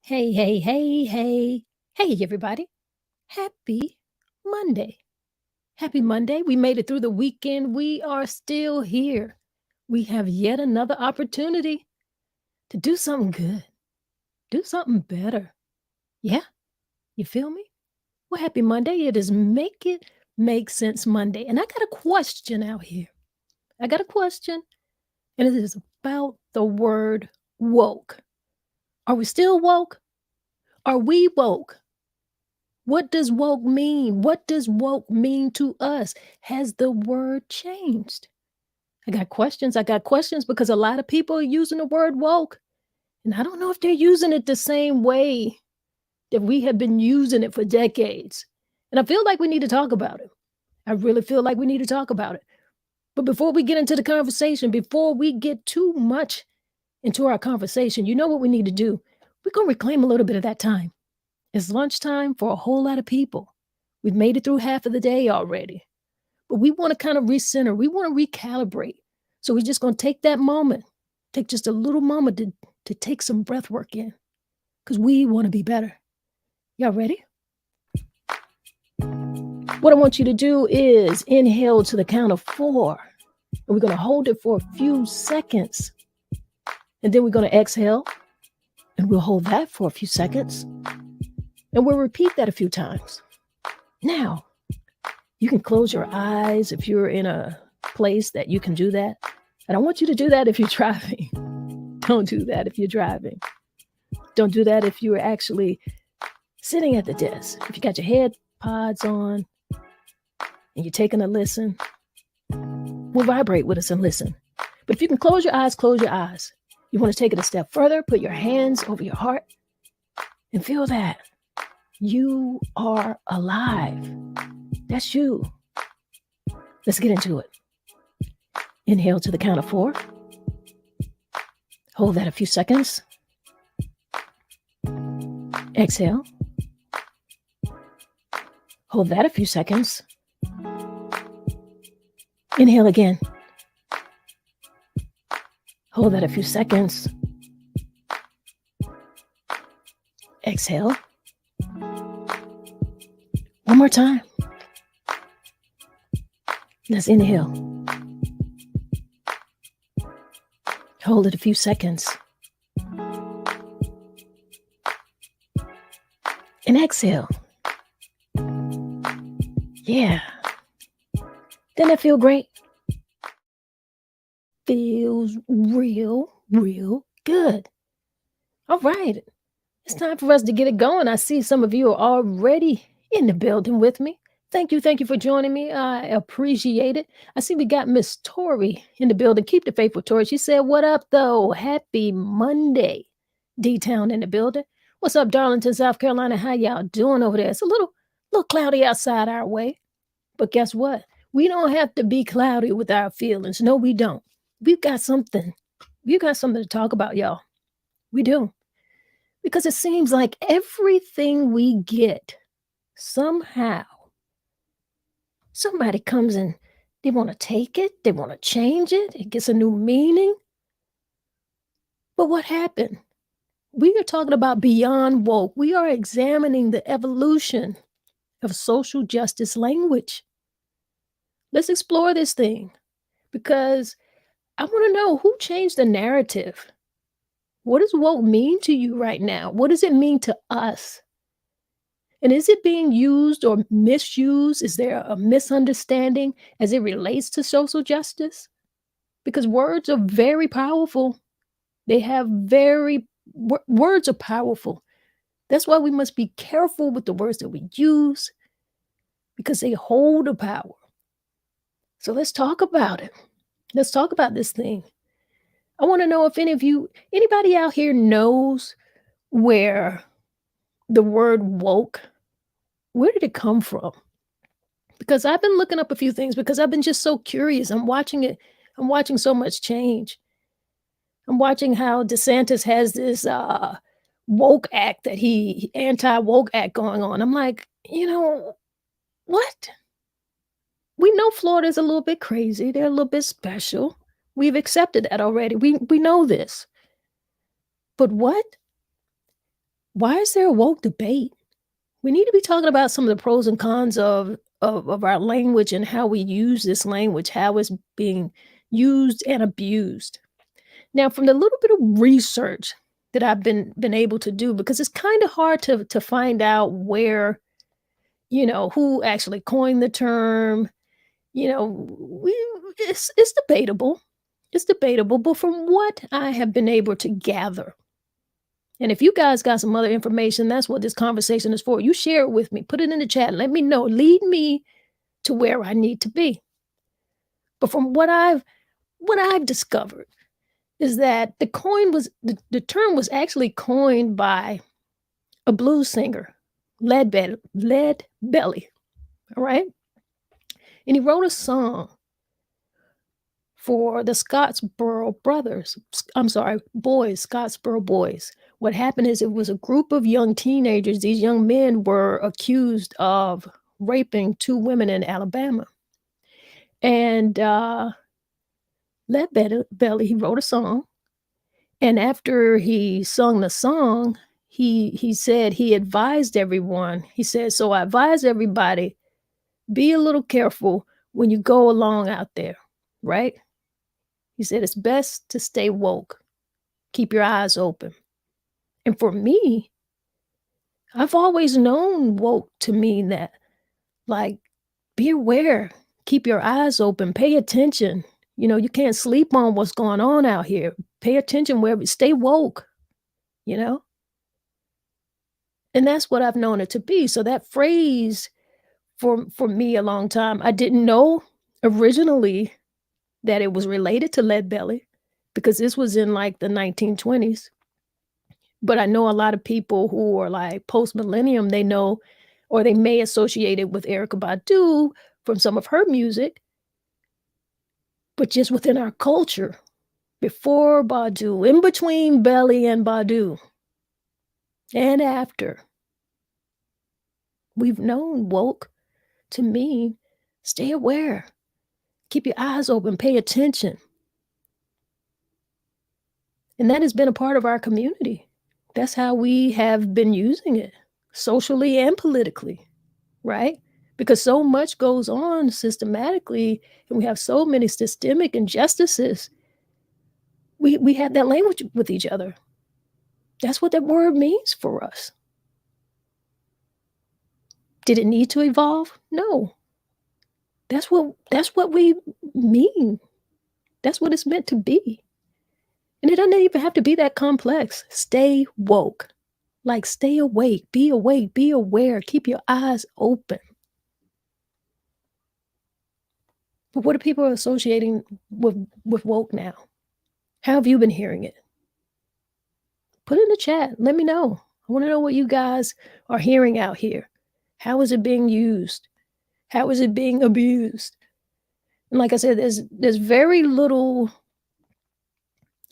Hey, hey, hey, hey. Hey, everybody. Happy Monday. Happy Monday. We made it through the weekend. We are still here. We have yet another opportunity to do something good, do something better. Yeah, you feel me? Well, happy Monday. It is Make It Make Sense Monday. And I got a question out here. I got a question, and it is about the word woke. Are we still woke? Are we woke? What does woke mean? What does woke mean to us? Has the word changed? I got questions. I got questions because a lot of people are using the word woke, and I don't know if they're using it the same way that we have been using it for decades. And I feel like we need to talk about it. I really feel like we need to talk about it. But before we get into the conversation, before we get too much into our conversation, you know what we need to do? We're going to reclaim a little bit of that time. It's lunchtime for a whole lot of people. We've made it through half of the day already, but we want to kind of recenter. We want to recalibrate. So we're just going to take that moment, take just a little moment to take some breath work in because we want to be better. Y'all ready? What I want you to do is inhale to the count of 4. And we're going to hold it for a few seconds. And then we're going to exhale. And we'll hold that for a few seconds. And we'll repeat that a few times. Now, you can close your eyes if you're in a place that you can do that. And I want you to do that if you're driving. Don't do that if you're driving. Don't do that if you're actually sitting at the desk. If you got your head pods on and you're taking a listen, we'll vibrate with us and listen. But if you can close your eyes, close your eyes. You want to take it a step further, put your hands over your heart and feel that. You are alive. That's you. Let's get into it. Inhale to the count of 4. Hold that a few seconds. Exhale. Hold that a few seconds. Inhale again. Hold that a few seconds. Exhale. One more time. Let's inhale. Hold it a few seconds. And exhale. Yeah. Doesn't that feel great? Feels real good. All right. It's time for us to get it going. I see some of you are already in the building with me. Thank you for joining me. I appreciate it. I see we got Miss Tori in the building. Keep the faithful, Tori. She said, what up, though? Happy Monday. D-Town in the building. What's up, Darlington, South Carolina? How y'all doing over there? It's a little cloudy outside our way. But guess what? We don't have to be cloudy with our feelings. No, we don't. We've got something. We've got something to talk about, y'all. We do. Because it seems like everything we get, somehow, somebody comes and they want to take it, they want to change it, it gets a new meaning. But what happened? We are talking about beyond woke. We are examining the evolution of social justice language. Let's explore this thing because I want to know who changed the narrative. What does woke mean to you right now? What does it mean to us? And is it being used or misused? Is there a misunderstanding as it relates to social justice? Because words are very powerful. Words are powerful. That's why we must be careful with the words that we use because they hold a power. So let's talk about it. Let's talk about this thing. I want to know if anybody out here knows where the word woke, where did it come from? Because I've been looking up a few things because I've been just so curious. I'm watching it. I'm watching so much change. I'm watching how DeSantis has this woke act that he anti woke act going on. I'm like, what? We know Florida's a little bit crazy. They're a little bit special. We've accepted that already. We know this. But what? Why is there a woke debate? We need to be talking about some of the pros and cons of our language and how we use this language, how it's being used and abused. Now, from the little bit of research that I've been able to do, because it's kind of hard to find out where, who actually coined the term. It's debatable. It's debatable, but from what I have been able to gather, and if you guys got some other information, that's what this conversation is for. You share it with me. Put it in the chat. Let me know. Lead me to where I need to be. But from what I've discovered is that the term was actually coined by a blues singer, Lead Belly. All right. And he wrote a song for the Scottsboro brothers. I'm sorry, boys, Scottsboro boys. What happened is it was a group of young teenagers. These young men were accused of raping two women in Alabama. And Belly, he wrote a song. And after he sung the song, he said he advised everyone. He said, so I advise everybody, be a little careful when you go along out there, right? He said it's best to stay woke. Keep your eyes open. And for me, I've always known woke to mean that, like, be aware, keep your eyes open, pay attention. You can't sleep on what's going on out here. Pay attention wherever, stay woke, you know? And that's what I've known it to be. So that phrase for me a long time, I didn't know originally that it was related to lead belly because this was in like the 1920s. But I know a lot of people who are like post millennium, they know or they may associate it with Erica Badu from some of her music, but just within our culture, before Badu, in between Belly and Badu, and after, we've known woke to mean stay aware, keep your eyes open, pay attention. And that has been a part of our community. That's how we have been using it socially and politically, right? Because so much goes on systematically, and we have so many systemic injustices. We have that language with each other. That's what that word means for us. Did it need to evolve? No. That's what we mean. That's what it's meant to be. And it doesn't even have to be that complex. Stay woke. Like stay awake, be aware, keep your eyes open. But what are people associating with woke now? How have you been hearing it? Put it in the chat. Let me know. I want to know what you guys are hearing out here. How is it being used? How is it being abused? And like I said, there's very little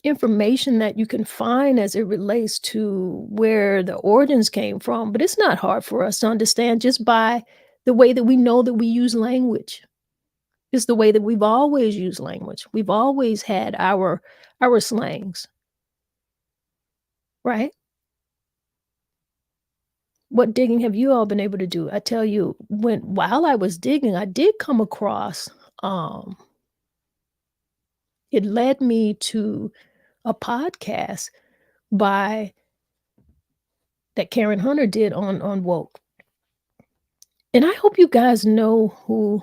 information that you can find as it relates to where the origins came from, but it's not hard for us to understand just by the way that we know that we use language. It's the way that we've always used language. We've always had our slangs. Right? What digging have you all been able to do? I tell you, while I was digging, I did come across it led me to a podcast by that Karen Hunter did on woke. And I hope you guys know who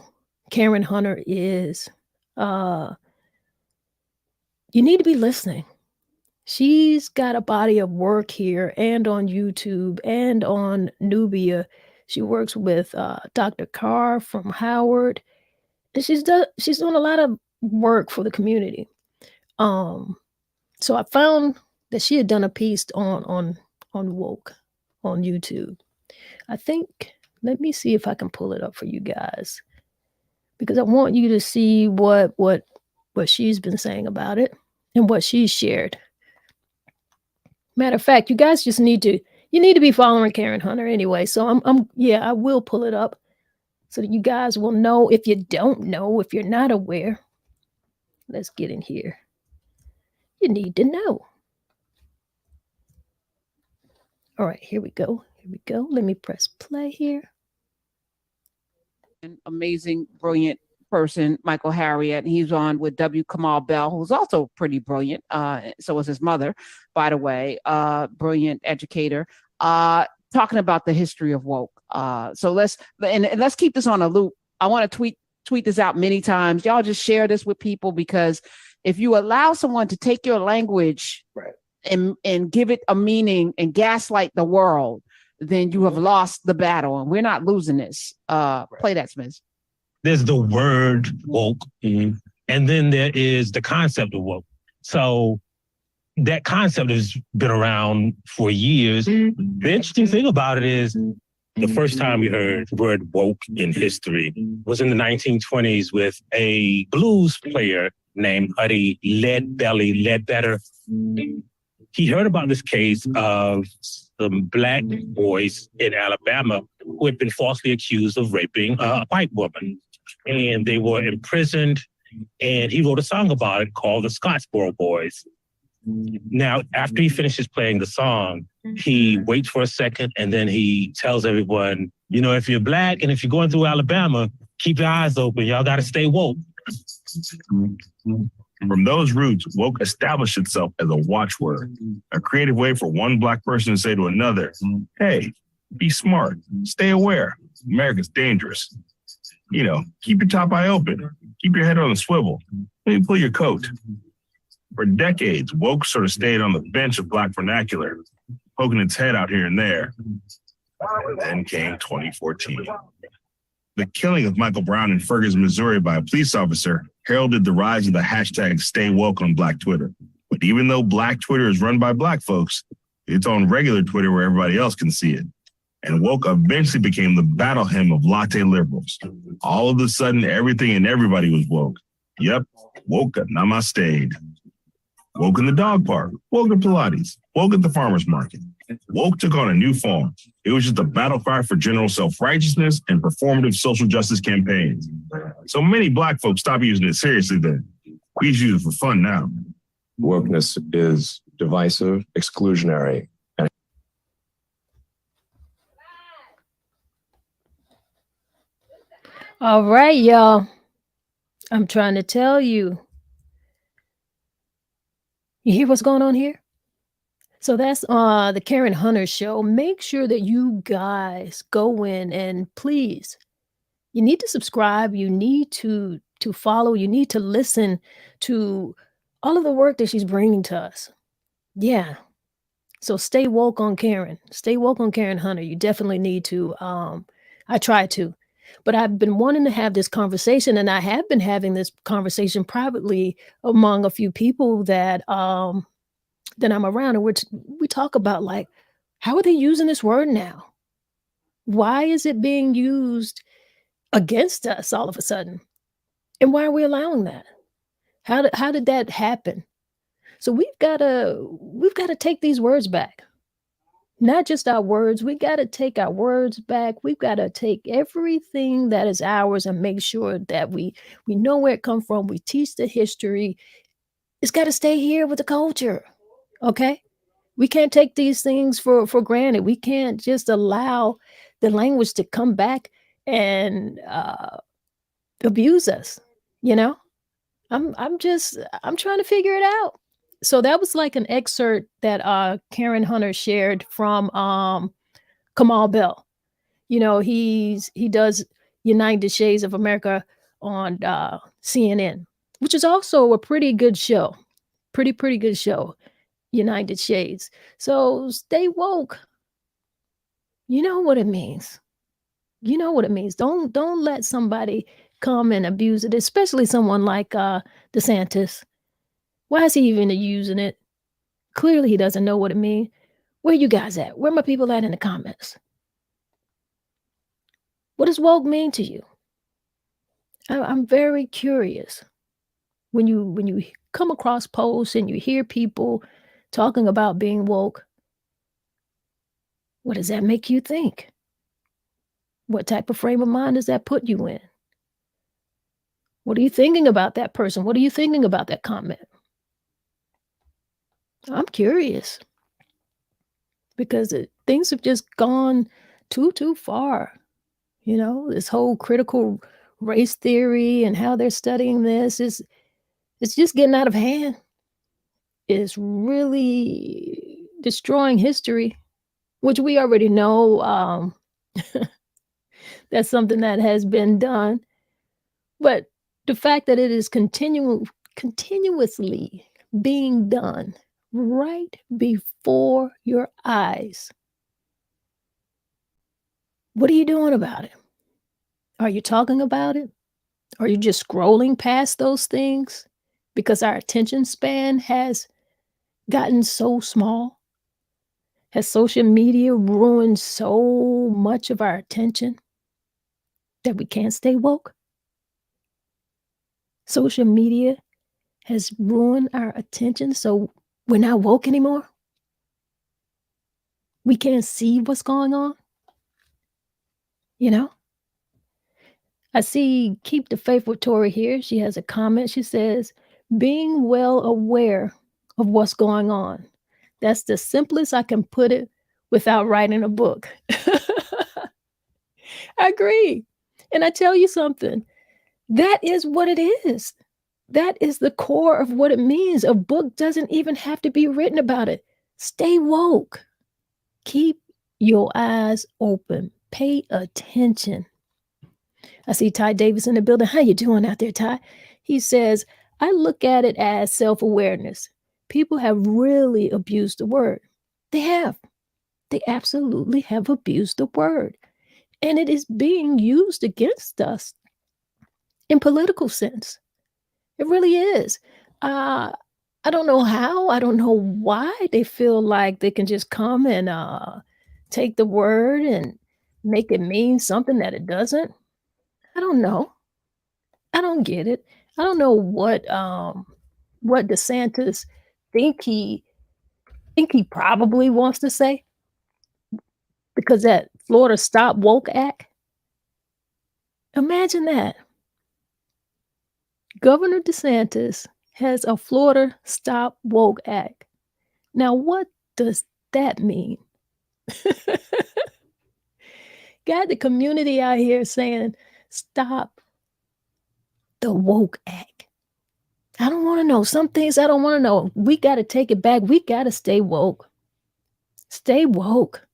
Karen Hunter is. You need to be listening. She's got a body of work here and on YouTube and on Nubia. She works with Dr. Carr from Howard. And she's doing a lot of work for the community. So I found that she had done a piece on woke on YouTube. I think let me see if I can pull it up for you guys because I want you to see what she's been saying about it and what she's shared. Matter of fact, you guys just need to be following Karen Hunter anyway. So I will pull it up so that you guys will know. If you don't know, if you're not aware, let's get in here. You need to know. All right, here we go. Here we go. Let me press play here. An amazing, brilliant person, Michael Harriet. He's on with W. Kamal Bell, who's also pretty brilliant. So was his mother, by the way, brilliant educator. Talking about the history of woke. So let's keep this on a loop. I want to tweet this out many times. Y'all just share this with people, because if you allow someone to take your language and give it a meaning and gaslight the world, then you have lost the battle, and we're not losing this. Play that, Smith. There's the word woke, and then there is the concept of woke. So that concept has been around for years. The interesting thing about it is the first time we heard the word woke in history was in the 1920s with a blues player named Uddy Ledbetter. He heard about this case of some black boys in Alabama who had been falsely accused of raping a white woman. And they were imprisoned, and he wrote a song about it called the Scottsboro Boys. Now, after he finishes playing the song, he waits for a second, and then he tells everyone, you know, if you're black and if you're going through Alabama, keep your eyes open. Y'all got to stay woke. From those roots, woke established itself as a watchword, a creative way for one black person to say to another, hey, be smart, stay aware, America's dangerous. You know, keep your top eye open, keep your head on the swivel, maybe pull your coat. For decades, woke sort of stayed on the bench of black vernacular, poking its head out here and there. And then came 2014. The killing of Michael Brown in Ferguson, Missouri by a police officer heralded the rise of the hashtag Stay Woke on Black Twitter. But even though Black Twitter is run by Black folks, it's on regular Twitter where everybody else can see it. And woke eventually became the battle hymn of latte liberals. All of a sudden, everything and everybody was woke. Yep, woke at namaste. Woke in the dog park, woke at Pilates, woke at the farmer's market. Woke took on a new form. It was just a battle cry for general self-righteousness and performative social justice campaigns. So many black folks stopped using it seriously then. We just use it for fun now. Wokeness is divisive, exclusionary. All right, y'all. I'm trying to tell you. You hear what's going on here? So that's the Karen Hunter show. Make sure that you guys go in and please, you need to subscribe. You need to follow. You need to listen to all of the work that she's bringing to us. Yeah. So stay woke on Karen. Stay woke on Karen Hunter. You definitely need to. I try to. But I've been wanting to have this conversation, and I have been having this conversation privately among a few people that that I'm around, and we talk about, like, how are they using this word now? Why is it being used against us all of a sudden? And why are we allowing that? How did that happen? So we've got to take these words back. Not just our words, we got to take our words back. We've got to take everything that is ours and make sure that we know where it comes from. We teach the history. It's got to stay here with the culture. Okay? We can't take these things for granted. We can't just allow the language to come back and abuse us, you know? I'm trying to figure it out. So that was like an excerpt that Karen Hunter shared from Kamal Bell. You know, he does United Shades of America on CNN, which is also a pretty good show. Pretty good show, United Shades. So stay woke. You know what it means. You know what it means. Don't let somebody come and abuse it, especially someone like DeSantis. Why is he even using it? Clearly, he doesn't know what it means. Where you guys at? Where my people at in the comments? What does woke mean to you? I'm very curious. When you come across posts and you hear people talking about being woke, what does that make you think? What type of frame of mind does that put you in? What are you thinking about that person? What are you thinking about that comment? I'm curious because things have just gone too far. You know, this whole critical race theory and how they're studying this it's just getting out of hand. It's really destroying history, which we already know. That's something that has been done. But the fact that it is continuously being done right before your eyes, what are you doing about it? Are you talking about it? Are you just scrolling past those things because our attention span has gotten so small? Has social media ruined so much of our attention that we can't stay woke? Social media has ruined our attention, so we're not woke anymore? We can't see what's going on? You know? I see Keep the Faith with Tori here. She has a comment. She says, being well aware of what's going on. That's the simplest I can put it without writing a book. I agree. And I tell you something, that is what it is. That is the core of what it means. A book doesn't even have to be written about it. Stay woke. Keep your eyes open. Pay attention. I see Ty Davis in the building. How you doing out there, Ty? He says, I look at it as self-awareness. People have really abused the word. They have. They absolutely have abused the word. And it is being used against us in political sense. It really is. I don't know how. I don't know why they feel like they can just come and take the word and make it mean something that it doesn't. I don't know. I don't get it. I don't know what DeSantis think he probably wants to say because that Florida Stop Woke Act. Imagine that. Governor DeSantis has a Florida Stop Woke Act. Now, what does that mean? Got the community out here saying, stop the woke act. I don't want to know. Some things I don't want to know. We got to take it back. We got to stay woke. Stay woke.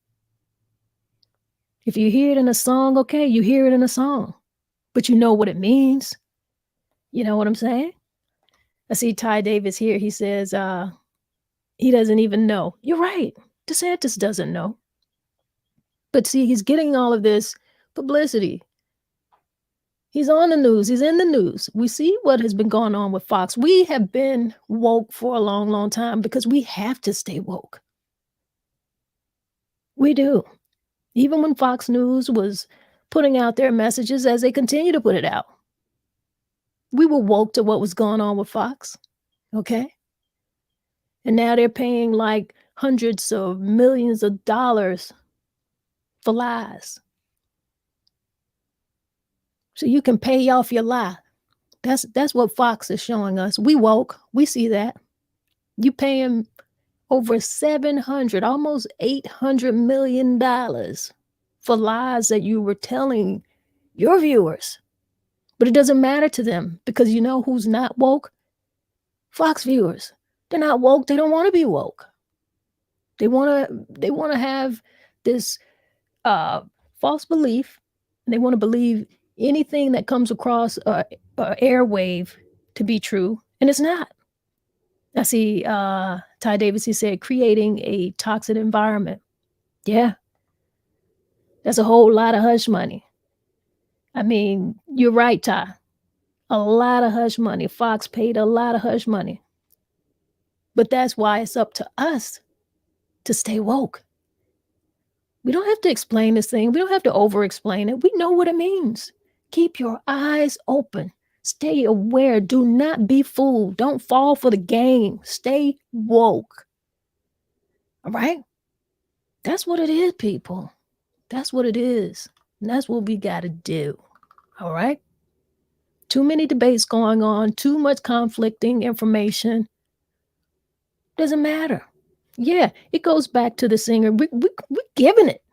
If you hear it in a song, okay, you hear it in a song, but you know what it means. You know what I'm saying? I see Ty Davis here. He says he doesn't even know. You're right. DeSantis doesn't know. But see, he's getting all of this publicity. He's on the news. He's in the news. We see what has been going on with Fox. We have been woke for a long, long time because we have to stay woke. We do. Even when Fox News was putting out their messages as they continue to put it out, we were woke to what was going on with Fox. Okay? And now they're paying like hundreds of millions of dollars for lies. So you can pay off your lie. That's what Fox is showing us. We woke. We see that. You paying over 700, almost $800 million for lies that you were telling your viewers. But it doesn't matter to them because you know who's not woke? Fox viewers. They're not woke. They don't want to be woke. They want to have this false belief. And they want to believe anything that comes across airwave to be true, and it's not. I see Ty Davis, he said, creating a toxic environment. Yeah, that's a whole lot of hush money. I mean, you're right, Ty. A lot of hush money. Fox paid a lot of hush money. But that's why it's up to us to stay woke. We don't have to explain this thing. We don't have to over-explain it. We know what it means. Keep your eyes open. Stay aware. Do not be fooled. Don't fall for the game. Stay woke. All right? That's what it is, people. That's what it is. And that's what we got to do. All right? Too many debates going on, too much conflicting information. Doesn't matter. Yeah, it goes back to the singer. We're giving it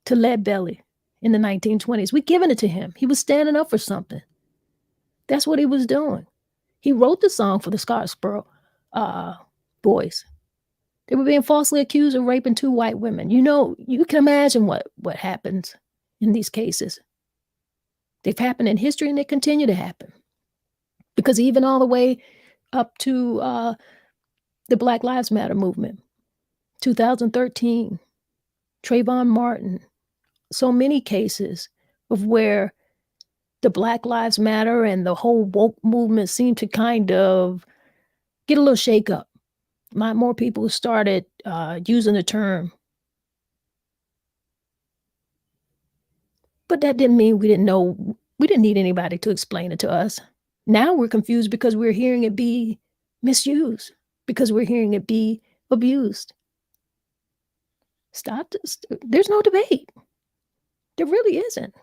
to Lead Belly in the 1920s. We're giving it to him. He was standing up for something. That's what he was doing. He wrote the song for the Scottsboro boys. They were being falsely accused of raping 2 white women. You know, you can imagine what happens in these cases. They've happened in history and they continue to happen. Because even all the way up to the Black Lives Matter movement, 2013, Trayvon Martin, so many cases of where the Black Lives Matter and the whole woke movement seemed to kind of get a little shake up. A lot more people started using the term. But that didn't mean we didn't need anybody to explain it to us. Now we're confused because we're hearing it be misused, because we're hearing it be abused. Stop this. There's no debate. There really isn't.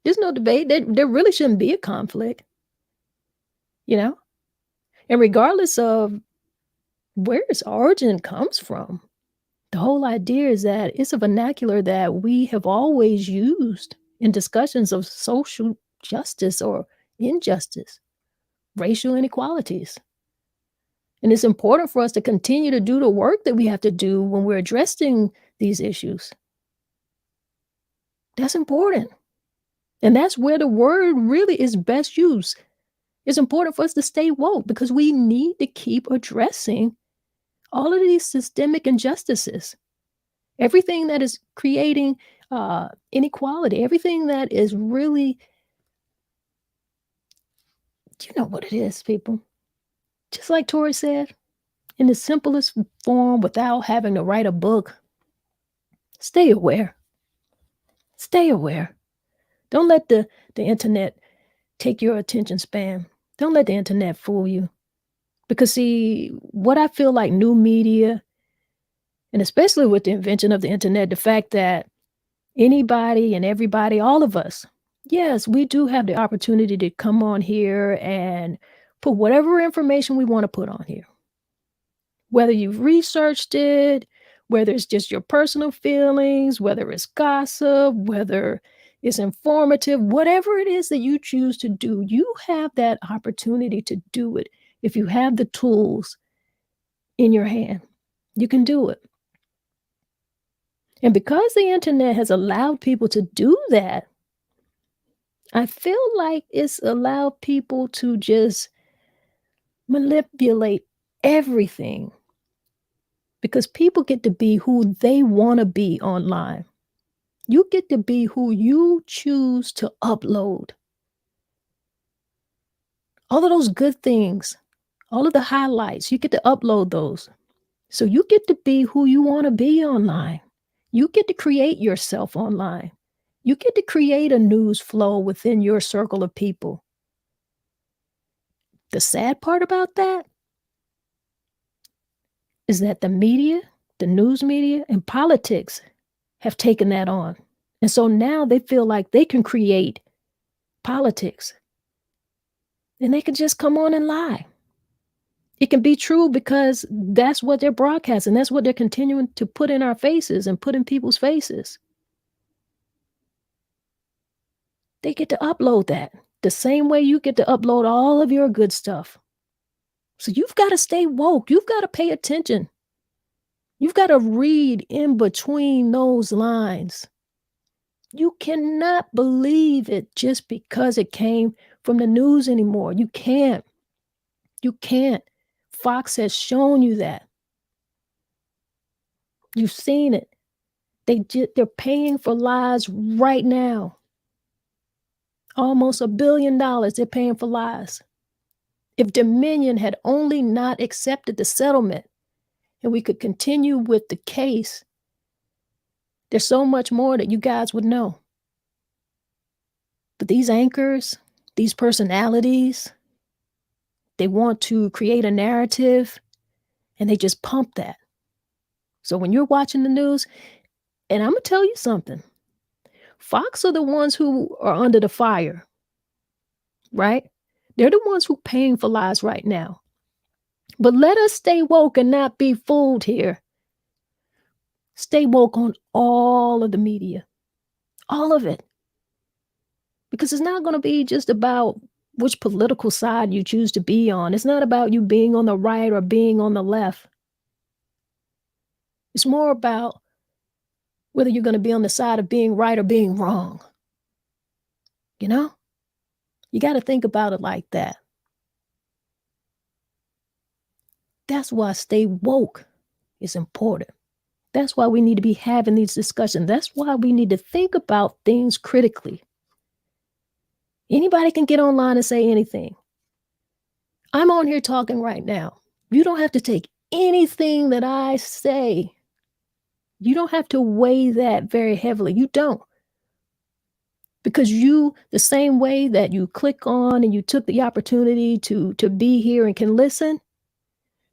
There's no debate. There really shouldn't be a conflict. You know? And regardless of where its origin comes from, the whole idea is that it's a vernacular that we have always used in discussions of social justice or injustice, racial inequalities. And it's important for us to continue to do the work that we have to do when we're addressing these issues. That's important. And that's where the word really is best used. It's important for us to stay woke because we need to keep addressing all of these systemic injustices. Everything that is creating inequality, everything that is really, you know what it is, people. Just like Tori said, in the simplest form, without having to write a book, stay aware. Stay aware. Don't let the internet take your attention span. Don't let the internet fool you. Because see, what I feel like new media, and especially with the invention of the internet, the fact that anybody and everybody, all of us, yes, we do have the opportunity to come on here and put whatever information we want to put on here. Whether you've researched it, whether it's just your personal feelings, whether it's gossip, whether it's informative, whatever it is that you choose to do, you have that opportunity to do it. If you have the tools in your hand, you can do it. And because the internet has allowed people to do that, I feel like it's allowed people to just manipulate everything because people get to be who they want to be online. You get to be who you choose to upload. All of those good things, all of the highlights, you get to upload those. So you get to be who you want to be online. You get to create yourself online. You get to create a news flow within your circle of people. The sad part about that is that the media, the news media, and politics have taken that on. And so now they feel like they can create politics. And they can just come on and lie. It can be true because that's what they're broadcasting. That's what they're continuing to put in our faces and put in people's faces. They get to upload that the same way you get to upload all of your good stuff. So you've got to stay woke. You've got to pay attention. You've got to read in between those lines. You cannot believe it just because it came from the news anymore. You can't. You can't. Fox has shown you that. You've seen it. They're paying for lies right now. Almost $1 billion they're paying for lies. If Dominion had only not accepted the settlement and we could continue with the case, there's so much more that you guys would know. But these anchors, these personalities, they want to create a narrative and they just pump that. So when you're watching the news, and I'm going to tell you something, Fox are the ones who are under the fire, right? They're the ones who are paying for lies right now. But let us stay woke and not be fooled here. Stay woke on all of the media, all of it. Because it's not going to be just about which political side you choose to be on. It's not about you being on the right or being on the left. It's more about whether you're going to be on the side of being right or being wrong. You know? You got to think about it like that. That's why stay woke is important. That's why we need to be having these discussions. That's why we need to think about things critically. Anybody can get online and say anything. I'm on here talking right now. You don't have to take anything that I say. You don't have to weigh that very heavily. You don't. Because you, the same way that you click on and you took the opportunity to be here and can listen,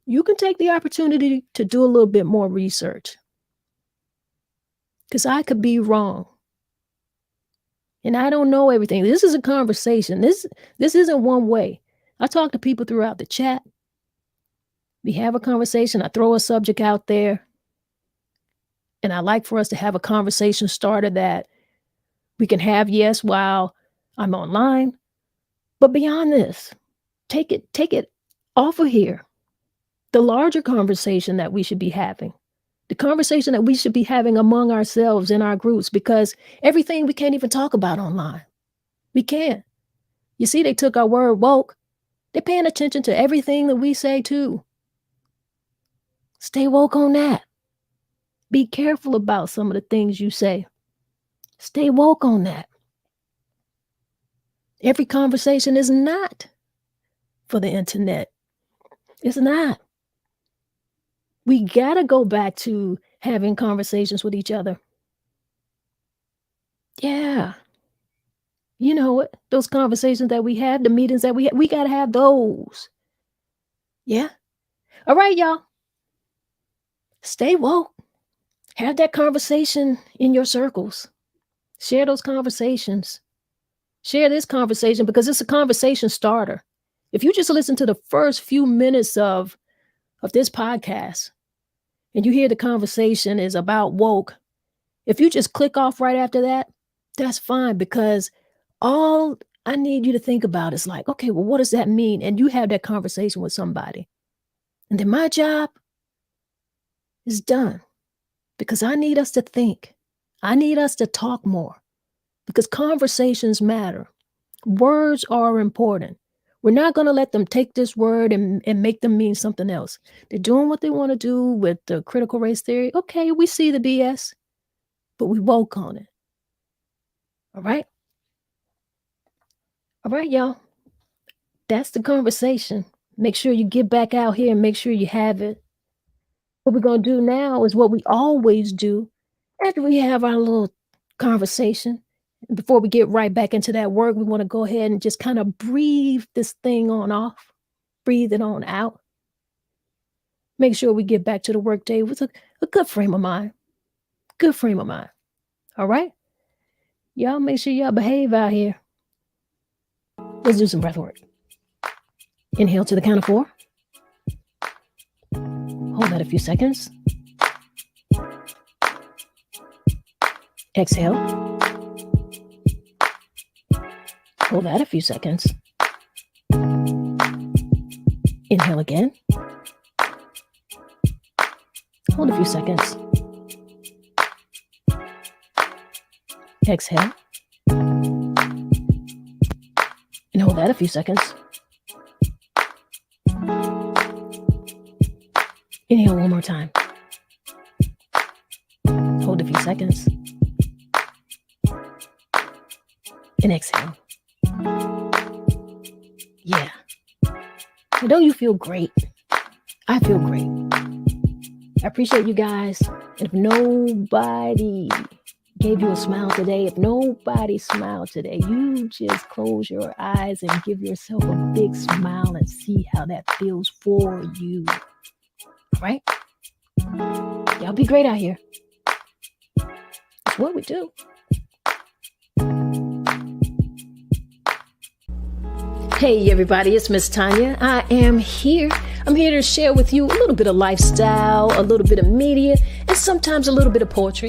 you can take the opportunity to do a little bit more research. Because I could be wrong. And I don't know everything. This is a conversation. This isn't one way. I talk to people throughout the chat. We have a conversation. I throw a subject out there. And I like for us to have a conversation starter that we can have, yes, while I'm online. But beyond this, take it off of here. The larger conversation that we should be having. The conversation that we should be having among ourselves in our groups, because everything we can't even talk about online. We can't. You see, they took our word woke. They're paying attention to everything that we say too. Stay woke on that. Be careful about some of the things you say. Stay woke on that. Every conversation is not for the internet. It's not. We got to go back to having conversations with each other. Yeah. You know what? Those conversations that we had, the meetings that we had, we got to have those. Yeah. All right, y'all. Stay woke. Have that conversation in your circles. Share those conversations. Share this conversation because it's a conversation starter. If you just listen to the first few minutes of this podcast and you hear the conversation is about woke, if you just click off right after that, that's fine, because all I need you to think about is like, okay, well, what does that mean? And you have that conversation with somebody. And then my job is done, because I need us to think. I need us to talk more, because conversations matter. Words are important. We're not going to let them take this word and make them mean something else. They're doing what they want to do with the critical race theory. Okay, we see the BS, but we woke on it. All right? All right, y'all. That's the conversation. Make sure you get back out here and make sure you have it. What we're going to do now is what we always do after we have our little conversation. Before we get right back into that work, we want to go ahead and just kind of breathe this thing on off, breathe it on out. Make sure we get back to the workday with a good frame of mind. Good frame of mind. All right? Y'all make sure y'all behave out here. Let's do some breath work. Inhale to the count of 4. Hold that a few seconds. Exhale. Hold that a few seconds. Inhale again. Hold a few seconds. Exhale. And hold that a few seconds. Inhale one more time. Hold a few seconds. And exhale. Yeah. And don't you feel great? I feel great. I appreciate you guys. And if nobody gave you a smile today, if nobody smiled today, you just close your eyes and give yourself a big smile and see how that feels for you. All right? Y'all be great out here. That's what we do. Hey everybody, it's Miss Tanya. I am here. I'm here to share with you a little bit of lifestyle, a little bit of media, and sometimes a little bit of poetry.